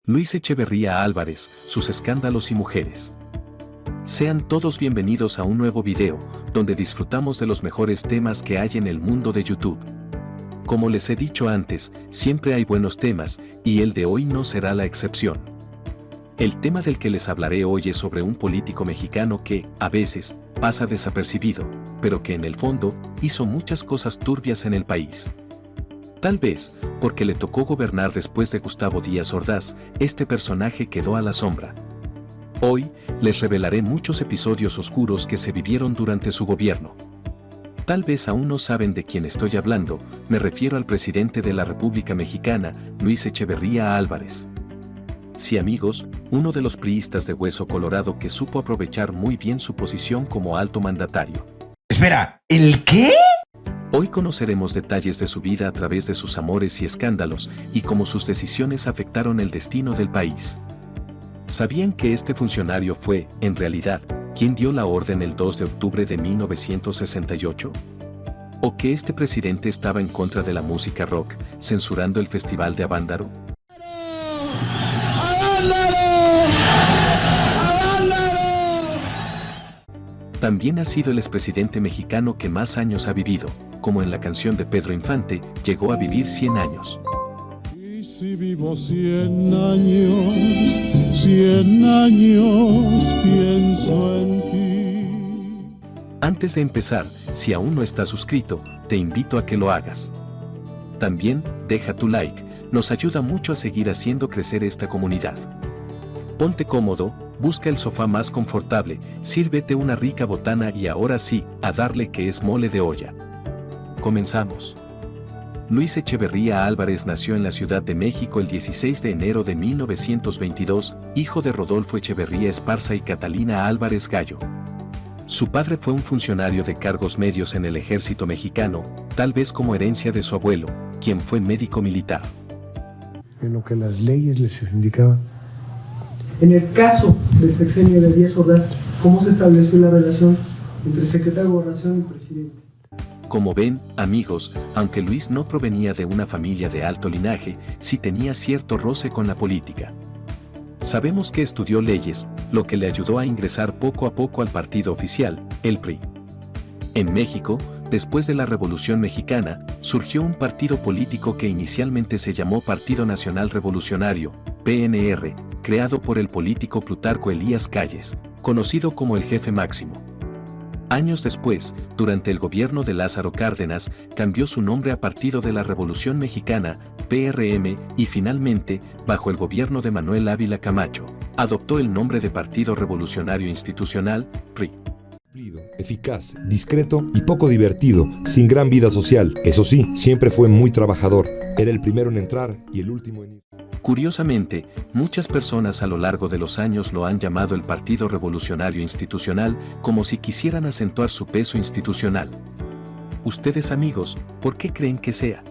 Luis Echeverría Álvarez, sus escándalos y mujeres. Sean todos bienvenidos a un nuevo video, donde disfrutamos de los mejores temas que hay en el mundo de YouTube. Como les he dicho antes, siempre hay buenos temas, y el de hoy no será la excepción. El tema del que les hablaré hoy es sobre un político mexicano que, a veces, pasa desapercibido, pero que en el fondo, hizo muchas cosas turbias en el país. Tal vez, porque le tocó gobernar después de Gustavo Díaz Ordaz, este personaje quedó a la sombra. Hoy, les revelaré muchos episodios oscuros que se vivieron durante su gobierno. Tal vez aún no saben de quién estoy hablando, me refiero al presidente de la República Mexicana, Luis Echeverría Álvarez. Sí, amigos, uno de los priistas de hueso colorado que supo aprovechar muy bien su posición como alto mandatario. Espera, ¿el qué? Hoy conoceremos detalles de su vida a través de sus amores y escándalos y cómo sus decisiones afectaron el destino del país. ¿Sabían que este funcionario fue, en realidad, quien dio la orden el 2 de octubre de 1968? ¿O que este presidente estaba en contra de la música rock, censurando el Festival de Avándaro? También ha sido el expresidente mexicano que más años ha vivido, como en la canción de Pedro Infante, llegó a vivir 100 años. Y si vivo 100 años, pienso en ti. Antes de empezar, si aún no estás suscrito, te invito a que lo hagas. También, deja tu like, nos ayuda mucho a seguir haciendo crecer esta comunidad. Ponte cómodo, busca el sofá más confortable, sírvete una rica botana y ahora sí, a darle que es mole de olla. Comenzamos. Luis Echeverría Álvarez nació en la Ciudad de México el 16 de enero de 1922, hijo de Rodolfo Echeverría Esparza y Catalina Álvarez Gallo. Su padre fue un funcionario de cargos medios en el ejército mexicano, tal vez como herencia de su abuelo, quien fue médico militar. En lo que las leyes les indicaban. En el caso del sexenio de Díaz Ordaz, ¿cómo se estableció la relación entre el secretario de Gobernación y el presidente? Como ven, amigos, aunque Luis no provenía de una familia de alto linaje, sí tenía cierto roce con la política. Sabemos que estudió leyes, lo que le ayudó a ingresar poco a poco al partido oficial, el PRI. En México, después de la Revolución Mexicana, surgió un partido político que inicialmente se llamó Partido Nacional Revolucionario, PNR, creado por el político Plutarco Elías Calles, conocido como el Jefe Máximo. Años después, durante el gobierno de Lázaro Cárdenas, cambió su nombre a Partido de la Revolución Mexicana, PRM, y finalmente, bajo el gobierno de Manuel Ávila Camacho, adoptó el nombre de Partido Revolucionario Institucional, PRI. Eficaz, discreto y poco divertido, sin gran vida social. Eso sí, siempre fue muy trabajador. Era el primero en entrar y el último en ir. Curiosamente, muchas personas a lo largo de los años lo han llamado el Partido Revolucionario Institucional, como si quisieran acentuar su peso institucional. Ustedes, amigos, ¿por qué creen que sea?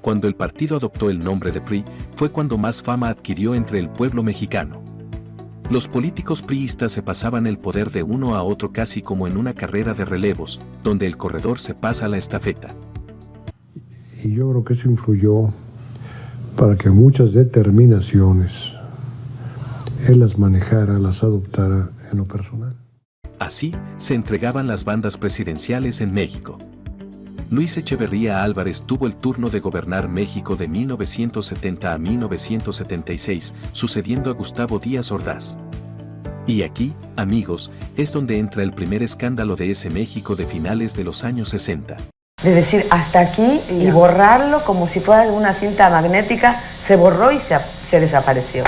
Cuando el partido adoptó el nombre de PRI, fue cuando más fama adquirió entre el pueblo mexicano. Los políticos priistas se pasaban el poder de uno a otro casi como en una carrera de relevos, donde el corredor se pasa la estafeta. Y yo creo que eso influyó para que muchas determinaciones él las manejara, las adoptara en lo personal. Así, se entregaban las bandas presidenciales en México. Luis Echeverría Álvarez tuvo el turno de gobernar México de 1970 a 1976, sucediendo a Gustavo Díaz Ordaz. Y aquí, amigos, es donde entra el primer escándalo de ese México de finales de los años 60. De decir hasta aquí y borrarlo como si fuera una cinta magnética, se borró y se desapareció.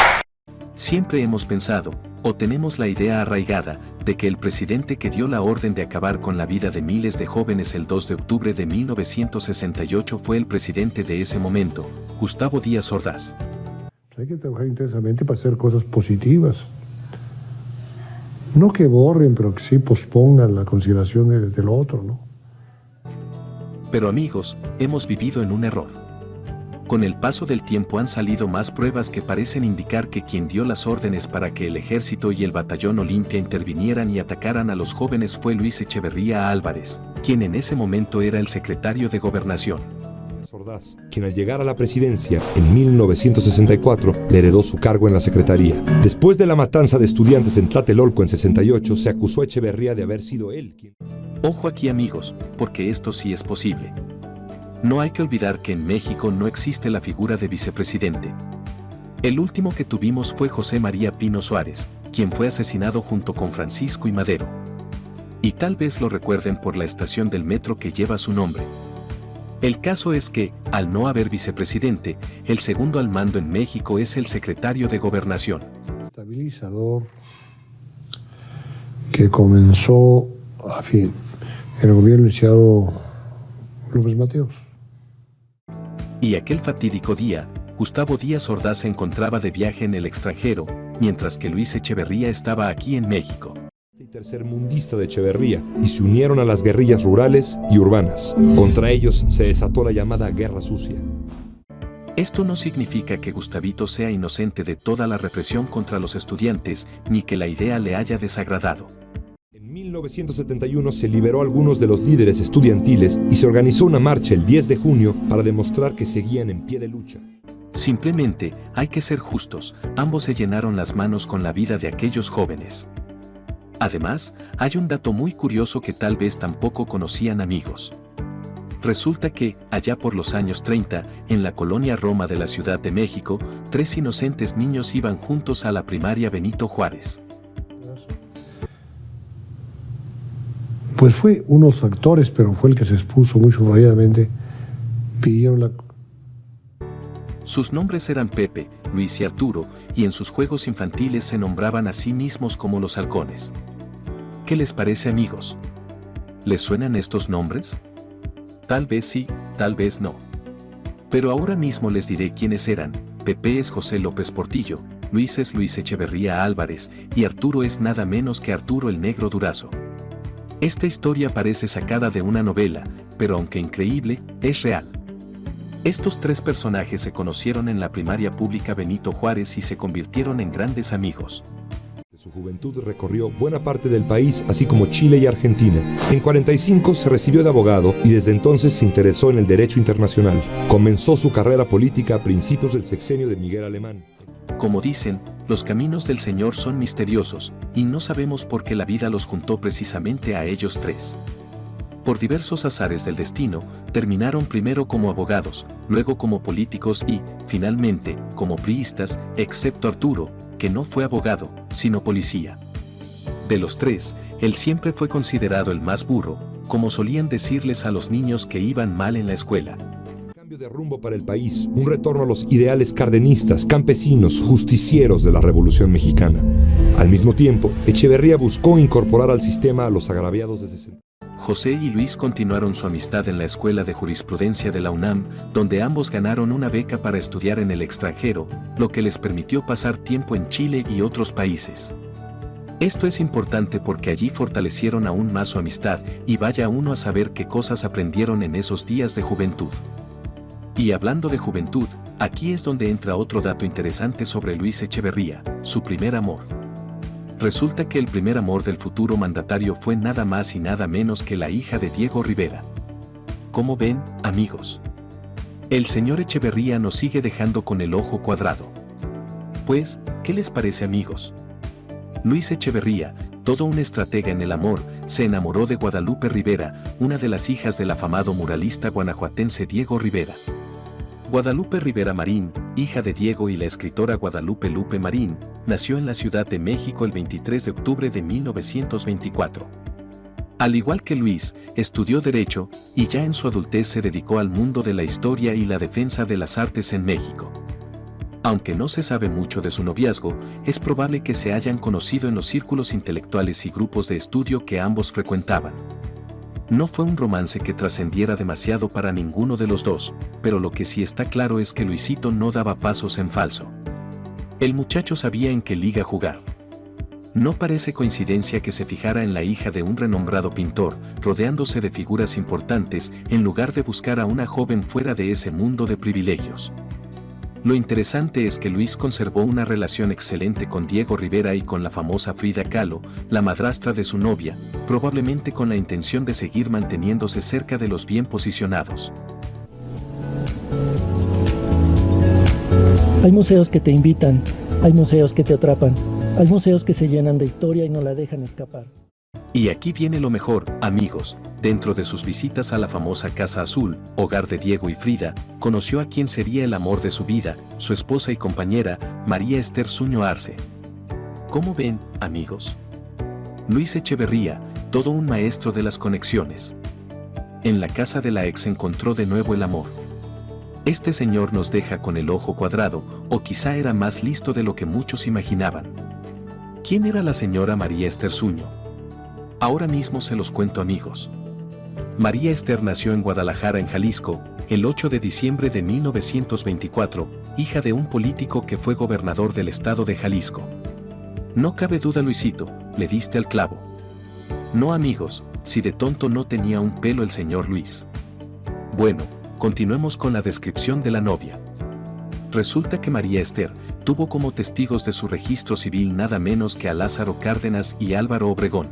Siempre hemos pensado, o tenemos la idea arraigada, de que el presidente que dio la orden de acabar con la vida de miles de jóvenes el 2 de octubre de 1968 fue el presidente de ese momento, Gustavo Díaz Ordaz. Hay que trabajar intensamente para hacer cosas positivas. No que borren, pero que sí pospongan la consideración del otro, ¿no? Pero amigos, hemos vivido en un error. Con el paso del tiempo han salido más pruebas que parecen indicar que quien dio las órdenes para que el ejército y el batallón Olimpia intervinieran y atacaran a los jóvenes fue Luis Echeverría Álvarez, quien en ese momento era el secretario de Gobernación. Ordaz, quien al llegar a la presidencia en 1964 le heredó su cargo en la secretaría. Después de la matanza de estudiantes en Tlatelolco en 68, se acusó a Echeverría de haber sido él quien... Ojo aquí, amigos, porque esto sí es posible. No hay que olvidar que en México no existe la figura de vicepresidente. El último que tuvimos fue José María Pino Suárez, quien fue asesinado junto con Francisco I. Madero. Y tal vez lo recuerden por la estación del metro que lleva su nombre. El caso es que, al no haber vicepresidente, el segundo al mando en México es el secretario de Gobernación. Estabilizador que comenzó en el gobierno iniciado López Mateos. Y aquel fatídico día, Gustavo Díaz Ordaz se encontraba de viaje en el extranjero, mientras que Luis Echeverría estaba aquí en México. Y tercermundista de Echeverría, y se unieron a las guerrillas rurales y urbanas. Contra ellos se desató la llamada Guerra Sucia. Esto no significa que Gustavito sea inocente de toda la represión contra los estudiantes, ni que la idea le haya desagradado. En 1971 se liberó a algunos de los líderes estudiantiles y se organizó una marcha el 10 de junio para demostrar que seguían en pie de lucha. Simplemente, hay que ser justos, ambos se llenaron las manos con la vida de aquellos jóvenes. Además, hay un dato muy curioso que tal vez tampoco conocían, amigos. Resulta que, allá por los años 30, en la colonia Roma de la Ciudad de México, 3 inocentes niños iban juntos a la primaria Benito Juárez. Pues fue unos factores, pero fue el que se expuso muy subrayadamente. Pidieron la... Sus nombres eran Pepe, Luis y Arturo, y en sus juegos infantiles se nombraban a sí mismos como los halcones. ¿Qué les parece, amigos? ¿Les suenan estos nombres? Tal vez sí, tal vez no. Pero ahora mismo les diré quiénes eran. Pepe es José López Portillo, Luis es Luis Echeverría Álvarez, y Arturo es nada menos que Arturo el Negro Durazo. Esta historia parece sacada de una novela, pero aunque increíble, es real. Estos 3 personajes se conocieron en la primaria pública Benito Juárez y se convirtieron en grandes amigos. De su juventud recorrió buena parte del país, así como Chile y Argentina. En 45 se recibió de abogado y desde entonces se interesó en el derecho internacional. Comenzó su carrera política a principios del sexenio de Miguel Alemán. Como dicen, los caminos del Señor son misteriosos, y no sabemos por qué la vida los juntó precisamente a ellos 3. Por diversos azares del destino, terminaron primero como abogados, luego como políticos y, finalmente, como priistas, excepto Arturo, que no fue abogado, sino policía. De los 3, él siempre fue considerado el más burro, como solían decirles a los niños que iban mal en la escuela. Cambio de rumbo para el país, un retorno a los ideales cardenistas, campesinos, justicieros de la Revolución Mexicana. Al mismo tiempo, Echeverría buscó incorporar al sistema a los agraviados de 60. José y Luis continuaron su amistad en la Escuela de Jurisprudencia de la UNAM, donde ambos ganaron una beca para estudiar en el extranjero, lo que les permitió pasar tiempo en Chile y otros países. Esto es importante porque allí fortalecieron aún más su amistad, y vaya uno a saber qué cosas aprendieron en esos días de juventud. Y hablando de juventud, aquí es donde entra otro dato interesante sobre Luis Echeverría, su primer amor. Resulta que el primer amor del futuro mandatario fue nada más y nada menos que la hija de Diego Rivera. ¿Cómo ven, amigos? El señor Echeverría nos sigue dejando con el ojo cuadrado. Pues, ¿qué les parece, amigos? Luis Echeverría, todo un estratega en el amor, se enamoró de Guadalupe Rivera, una de las hijas del afamado muralista guanajuatense Diego Rivera. Guadalupe Rivera Marín, hija de Diego y la escritora Guadalupe Lupe Marín, nació en la Ciudad de México el 23 de octubre de 1924. Al igual que Luis, estudió Derecho, y ya en su adultez se dedicó al mundo de la historia y la defensa de las artes en México. Aunque no se sabe mucho de su noviazgo, es probable que se hayan conocido en los círculos intelectuales y grupos de estudio que ambos frecuentaban. No fue un romance que trascendiera demasiado para ninguno de los dos, pero lo que sí está claro es que Luisito no daba pasos en falso. El muchacho sabía en qué liga jugar. No parece coincidencia que se fijara en la hija de un renombrado pintor, rodeándose de figuras importantes, en lugar de buscar a una joven fuera de ese mundo de privilegios. Lo interesante es que Luis conservó una relación excelente con Diego Rivera y con la famosa Frida Kahlo, la madrastra de su novia, probablemente con la intención de seguir manteniéndose cerca de los bien posicionados. Hay museos que te invitan, hay museos que te atrapan, hay museos que se llenan de historia y no la dejan escapar. Y aquí viene lo mejor, amigos. Dentro de sus visitas a la famosa Casa Azul, hogar de Diego y Frida, conoció a quien sería el amor de su vida, su esposa y compañera, María Esther Suño Arce. ¿Cómo ven, amigos? Luis Echeverría, todo un maestro de las conexiones. En la casa de la ex encontró de nuevo el amor. Este señor nos deja con el ojo cuadrado, o quizá era más listo de lo que muchos imaginaban. ¿Quién era la señora María Esther Suño? Ahora mismo se los cuento, amigos. María Esther nació en Guadalajara, en Jalisco, el 8 de diciembre de 1924, hija de un político que fue gobernador del estado de Jalisco. No cabe duda, Luisito, le diste al clavo. No, amigos, si de tonto no tenía un pelo el señor Luis. Bueno, continuemos con la descripción de la novia. Resulta que María Esther tuvo como testigos de su registro civil nada menos que a Lázaro Cárdenas y Álvaro Obregón.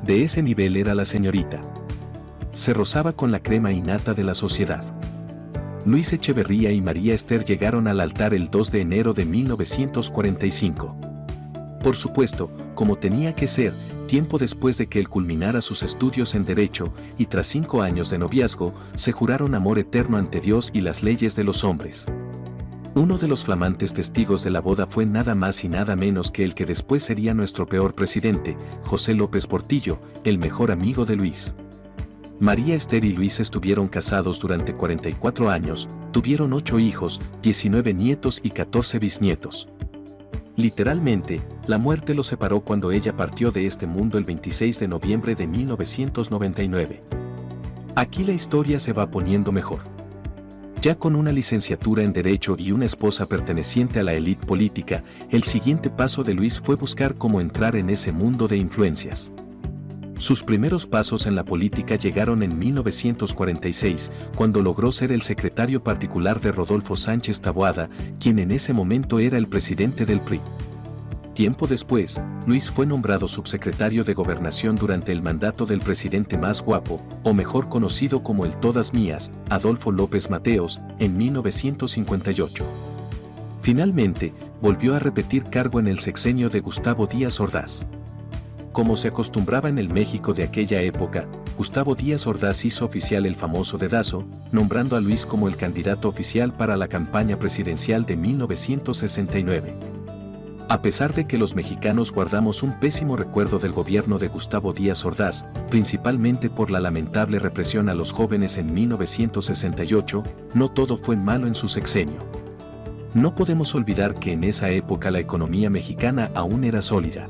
De ese nivel era la señorita. Se rozaba con la crema innata de la sociedad. Luis Echeverría y María Esther llegaron al altar el 2 de enero de 1945. Por supuesto, como tenía que ser, tiempo después de que él culminara sus estudios en Derecho, y tras 5 años de noviazgo, se juraron amor eterno ante Dios y las leyes de los hombres. Uno de los flamantes testigos de la boda fue nada más y nada menos que el que después sería nuestro peor presidente, José López Portillo, el mejor amigo de Luis. María Esther y Luis estuvieron casados durante 44 años, tuvieron 8 hijos, 19 nietos y 14 bisnietos. Literalmente, la muerte los separó cuando ella partió de este mundo el 26 de noviembre de 1999. Aquí la historia se va poniendo mejor. Ya con una licenciatura en Derecho y una esposa perteneciente a la élite política, el siguiente paso de Luis fue buscar cómo entrar en ese mundo de influencias. Sus primeros pasos en la política llegaron en 1946, cuando logró ser el secretario particular de Rodolfo Sánchez Taboada, quien en ese momento era el presidente del PRI. Tiempo después, Luis fue nombrado subsecretario de Gobernación durante el mandato del presidente más guapo, o mejor conocido como el Todas Mías, Adolfo López Mateos, en 1958. Finalmente, volvió a repetir cargo en el sexenio de Gustavo Díaz Ordaz. Como se acostumbraba en el México de aquella época, Gustavo Díaz Ordaz hizo oficial el famoso dedazo, nombrando a Luis como el candidato oficial para la campaña presidencial de 1969. A pesar de que los mexicanos guardamos un pésimo recuerdo del gobierno de Gustavo Díaz Ordaz, principalmente por la lamentable represión a los jóvenes en 1968, no todo fue malo en su sexenio. No podemos olvidar que en esa época la economía mexicana aún era sólida.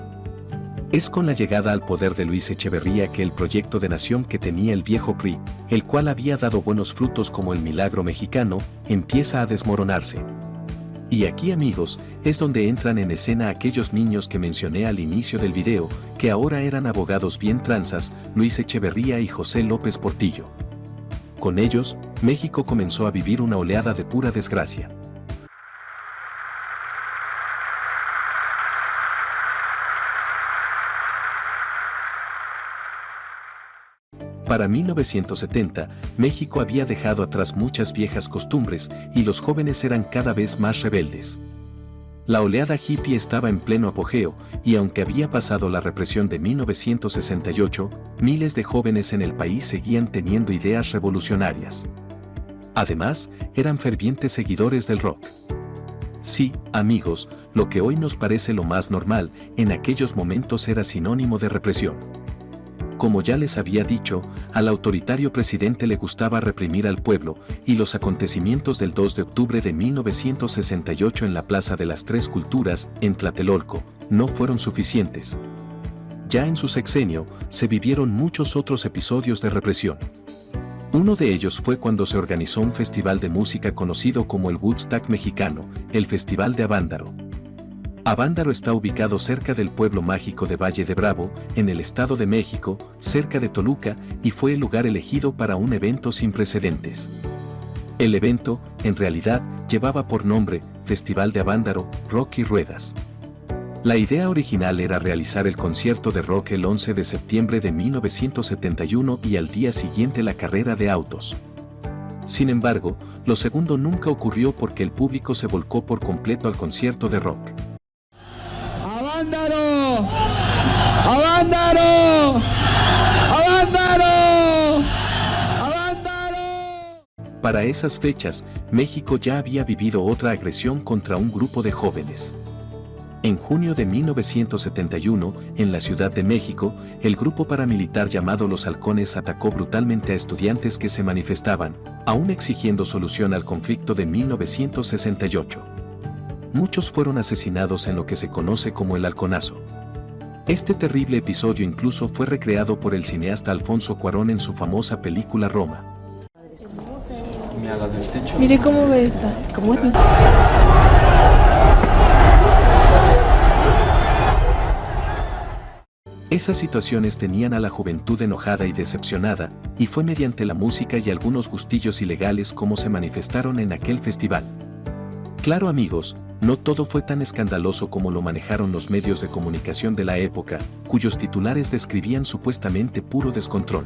Es con la llegada al poder de Luis Echeverría que el proyecto de nación que tenía el viejo PRI, el cual había dado buenos frutos como el milagro mexicano, empieza a desmoronarse. Y aquí, amigos, es donde entran en escena aquellos niños que mencioné al inicio del video, que ahora eran abogados bien tranzas, Luis Echeverría y José López Portillo. Con ellos, México comenzó a vivir una oleada de pura desgracia. Para 1970, México había dejado atrás muchas viejas costumbres y los jóvenes eran cada vez más rebeldes. La oleada hippie estaba en pleno apogeo y aunque había pasado la represión de 1968, miles de jóvenes en el país seguían teniendo ideas revolucionarias. Además, eran fervientes seguidores del rock. Sí, amigos, lo que hoy nos parece lo más normal, en aquellos momentos era sinónimo de represión. Como ya les había dicho, al autoritario presidente le gustaba reprimir al pueblo, y los acontecimientos del 2 de octubre de 1968 en la Plaza de las Tres Culturas, en Tlatelolco, no fueron suficientes. Ya en su sexenio, se vivieron muchos otros episodios de represión. Uno de ellos fue cuando se organizó un festival de música conocido como el Woodstock mexicano, el Festival de Avándaro. Avándaro está ubicado cerca del pueblo mágico de Valle de Bravo, en el Estado de México, cerca de Toluca, y fue el lugar elegido para un evento sin precedentes. El evento, en realidad, llevaba por nombre Festival de Avándaro, Rock y Ruedas. La idea original era realizar el concierto de rock el 11 de septiembre de 1971 y al día siguiente la carrera de autos. Sin embargo, lo segundo nunca ocurrió porque el público se volcó por completo al concierto de rock. ¡Avándaro! ¡Avándaro! ¡Avándaro! ¡Avándaro! Para esas fechas, México ya había vivido otra agresión contra un grupo de jóvenes. En junio de 1971, en la Ciudad de México, el grupo paramilitar llamado Los Halcones atacó brutalmente a estudiantes que se manifestaban, aún exigiendo solución al conflicto de 1968. Muchos fueron asesinados en lo que se conoce como el Halconazo. Este terrible episodio incluso fue recreado por el cineasta Alfonso Cuarón en su famosa película Roma. Mire cómo ve esta. Esas situaciones tenían a la juventud enojada y decepcionada, y fue mediante la música y algunos gustillos ilegales como se manifestaron en aquel festival. Claro amigos, no todo fue tan escandaloso como lo manejaron los medios de comunicación de la época, cuyos titulares describían supuestamente puro descontrol.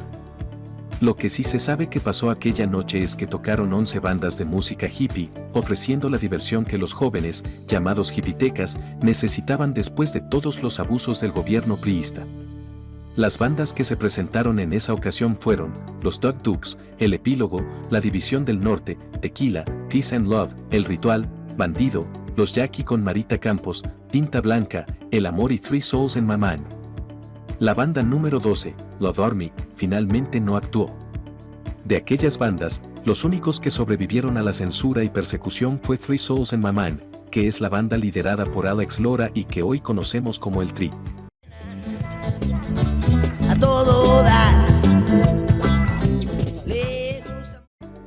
Lo que sí se sabe que pasó aquella noche es que tocaron 11 bandas de música hippie, ofreciendo la diversión que los jóvenes, llamados hippitecas, necesitaban después de todos los abusos del gobierno priista. Las bandas que se presentaron en esa ocasión fueron los Dug Dugs, El Epílogo, La División del Norte, Tequila, Peace and Love, El Ritual, Bandido, Los Jackie con Marita Campos, Tinta Blanca, El Amor y Three Souls in My Mind. La banda número 12, Love Army, finalmente no actuó. De aquellas bandas, los únicos que sobrevivieron a la censura y persecución fue Three Souls in My Mind, que es la banda liderada por Alex Lora y que hoy conocemos como el Tri. A todo dar.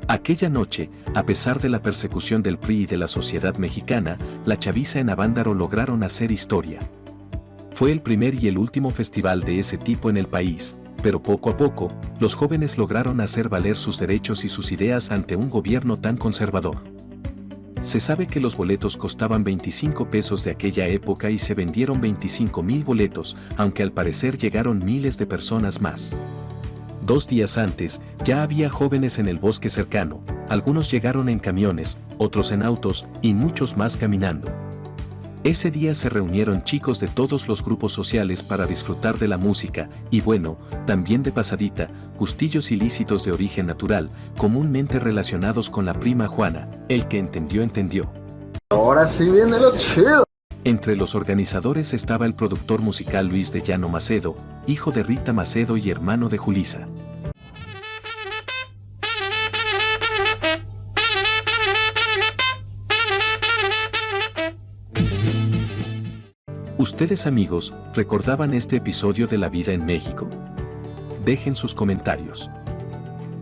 Aquella noche, a pesar de la persecución del PRI y de la sociedad mexicana, la chaviza en Avándaro lograron hacer historia. Fue el primer y el último festival de ese tipo en el país, pero poco a poco, los jóvenes lograron hacer valer sus derechos y sus ideas ante un gobierno tan conservador. Se sabe que los boletos costaban 25 pesos de aquella época y se vendieron 25,000 boletos, aunque al parecer llegaron miles de personas más. 2 días antes, ya había jóvenes en el bosque cercano, algunos llegaron en camiones, otros en autos y muchos más caminando. Ese día se reunieron chicos de todos los grupos sociales para disfrutar de la música, y bueno, también de pasadita, gustillos ilícitos de origen natural, comúnmente relacionados con la prima Juana, el que entendió entendió. Ahora sí viene lo chido. Entre los organizadores estaba el productor musical Luis de Llano Macedo, hijo de Rita Macedo y hermano de Julisa. ¿Ustedes amigos recordaban este episodio de la vida en México? Dejen sus comentarios.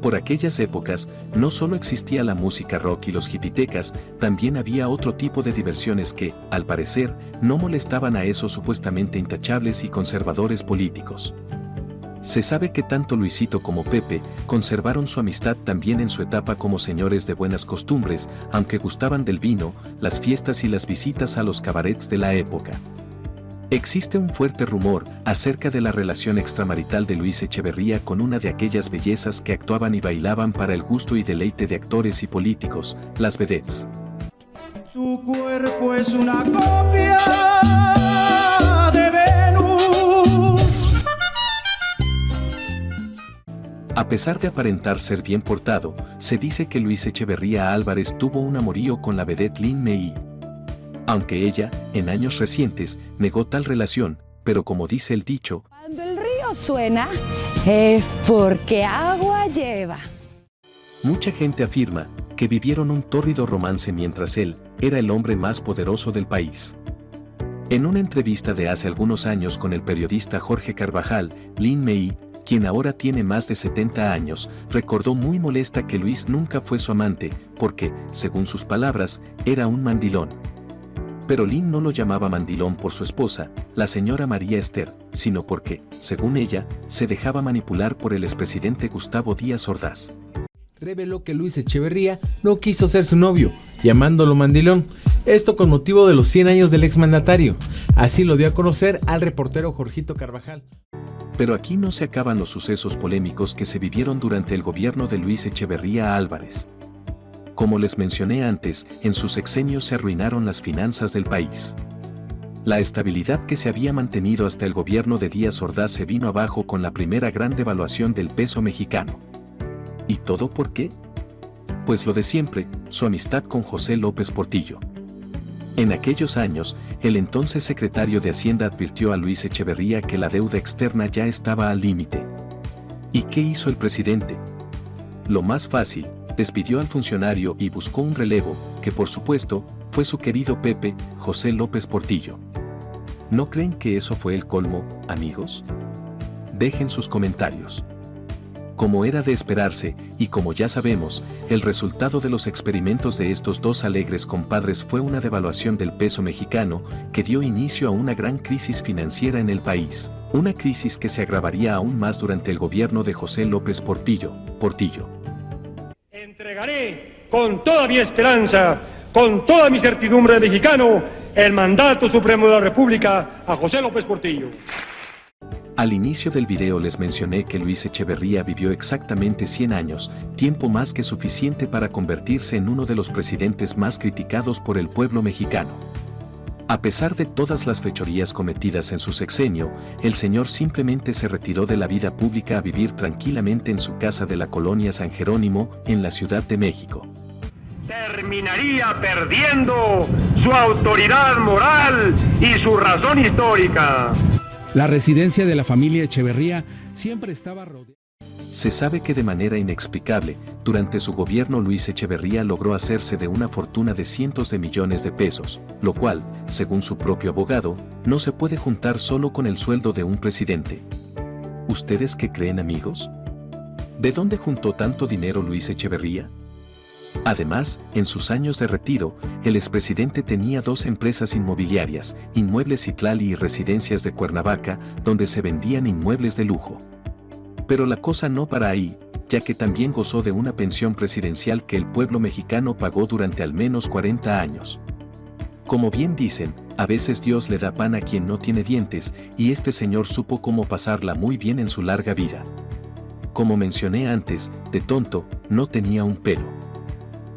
Por aquellas épocas, no solo existía la música rock y los hippitecas, también había otro tipo de diversiones que, al parecer, no molestaban a esos supuestamente intachables y conservadores políticos. Se sabe que tanto Luisito como Pepe conservaron su amistad también en su etapa como señores de buenas costumbres, aunque gustaban del vino, las fiestas y las visitas a los cabarets de la época. Existe un fuerte rumor acerca de la relación extramarital de Luis Echeverría con una de aquellas bellezas que actuaban y bailaban para el gusto y deleite de actores y políticos, las vedettes. Su cuerpo es una copia de Venus. A pesar de aparentar ser bien portado, se dice que Luis Echeverría Álvarez tuvo un amorío con la vedette Lin May. Aunque ella, en años recientes, negó tal relación, pero como dice el dicho, cuando el río suena, es porque agua lleva. Mucha gente afirma que vivieron un tórrido romance mientras él era el hombre más poderoso del país. En una entrevista de hace algunos años con el periodista Jorge Carvajal, Lin May, quien ahora tiene más de 70 años, recordó muy molesta que Luis nunca fue su amante, porque, según sus palabras, era un mandilón. Pero Lin no lo llamaba mandilón por su esposa, la señora María Esther, sino porque, según ella, se dejaba manipular por el expresidente Gustavo Díaz Ordaz. Reveló que Luis Echeverría no quiso ser su novio, llamándolo mandilón. Esto con motivo de los 100 años del exmandatario. Así lo dio a conocer al reportero Jorgito Carvajal. Pero aquí no se acaban los sucesos polémicos que se vivieron durante el gobierno de Luis Echeverría Álvarez. Como les mencioné antes, en su sexenio se arruinaron las finanzas del país. La estabilidad que se había mantenido hasta el gobierno de Díaz Ordaz se vino abajo con la primera gran devaluación del peso mexicano. ¿Y todo por qué? Pues lo de siempre, su amistad con José López Portillo. En aquellos años, el entonces secretario de Hacienda advirtió a Luis Echeverría que la deuda externa ya estaba al límite. ¿Y qué hizo el presidente? Lo más fácil, despidió al funcionario y buscó un relevo, que por supuesto, fue su querido Pepe, José López Portillo. ¿No creen que eso fue el colmo, amigos? Dejen sus comentarios. Como era de esperarse, y como ya sabemos, el resultado de los experimentos de estos dos alegres compadres fue una devaluación del peso mexicano que dio inicio a una gran crisis financiera en el país, una crisis que se agravaría aún más durante el gobierno de José López Portillo. Entregaré con toda mi esperanza, con toda mi certidumbre de mexicano, el mandato supremo de la República a José López Portillo. Al inicio del video les mencioné que Luis Echeverría vivió exactamente 100 años, tiempo más que suficiente para convertirse en uno de los presidentes más criticados por el pueblo mexicano. A pesar de todas las fechorías cometidas en su sexenio, el señor simplemente se retiró de la vida pública a vivir tranquilamente en su casa de la colonia San Jerónimo, en la Ciudad de México. Terminaría perdiendo su autoridad moral y su razón histórica. La residencia de la familia Echeverría siempre estaba rodeada. Se sabe que de manera inexplicable, durante su gobierno Luis Echeverría logró hacerse de una fortuna de cientos de millones de pesos, lo cual, según su propio abogado, no se puede juntar solo con el sueldo de un presidente. ¿Ustedes qué creen, amigos? ¿De dónde juntó tanto dinero Luis Echeverría? Además, en sus años de retiro, el expresidente tenía 2 empresas inmobiliarias, Inmuebles Citlali y Residencias de Cuernavaca, donde se vendían inmuebles de lujo. Pero la cosa no para ahí, ya que también gozó de una pensión presidencial que el pueblo mexicano pagó durante al menos 40 años. Como bien dicen, a veces Dios le da pan a quien no tiene dientes, y este señor supo cómo pasarla muy bien en su larga vida. Como mencioné antes, de tonto, no tenía un pelo.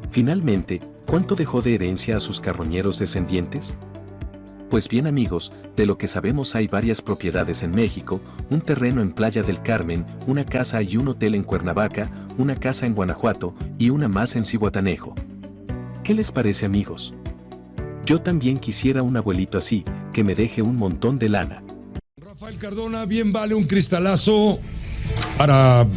Finalmente, ¿cuánto dejó de herencia a sus carroñeros descendientes? Pues bien, amigos, de lo que sabemos hay varias propiedades en México, un terreno en Playa del Carmen, una casa y un hotel en Cuernavaca, una casa en Guanajuato y una más en Zihuatanejo. ¿Qué les parece, amigos? Yo también quisiera un abuelito así, que me deje un montón de lana. Rafael Cardona, bien vale un cristalazo para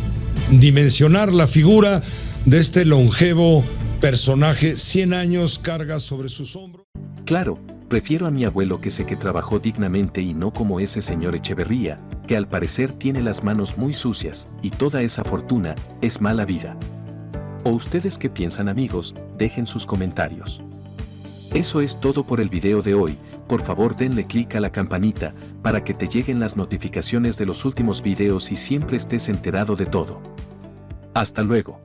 dimensionar la figura de este longevo personaje. 100 años carga sobre sus hombros. Claro, prefiero a mi abuelo que sé que trabajó dignamente y no como ese señor Echeverría, que al parecer tiene las manos muy sucias y toda esa fortuna es mala vida. ¿O ustedes qué piensan, amigos? Dejen sus comentarios. Eso es todo por el video de hoy. Por favor denle clic a la campanita para que te lleguen las notificaciones de los últimos videos y siempre estés enterado de todo. Hasta luego.